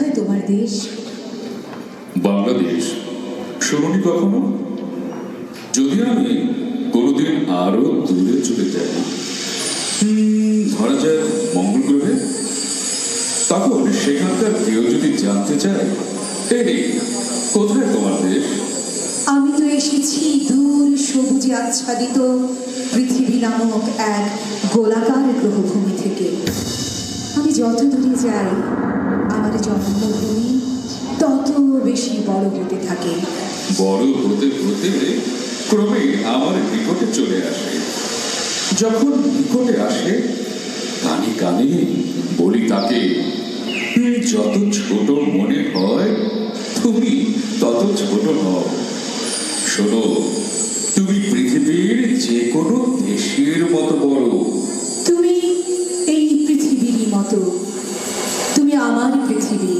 কোথায় তোমার দেশ? বাংলাদেশ। শোনি কখনো? যদি আমি কোনোদিন আরো দূরে চলে যাই, ধরা যায় মঙ্গল গ্রহে, তখন সেখানকার কেউ যদি জানতে চায় এই কোথায় তোমার দেশ, আমি তো এসেছি দূর সবুজে আচ্ছাদিত পৃথিবী নামক এক গোলাকার গ্রহভূমি থেকে। আমি যত দূরে যাই আমার জন্মভূমি তত বেশি বড় হতে থাকে। বড় হতে হতে ক্রমে আমার নিকটে চলে আসে। যখন নিকটে আসে কানে কানে বলি তাকে, যত ছোট মনে হয় তুমি তত ছোট নও। শোনো, তুমি পৃথিবীর যে কোনো দেশের মতো বড়। তুমি এই পৃথিবীরই মতো, তুমি আমার পৃথিবী।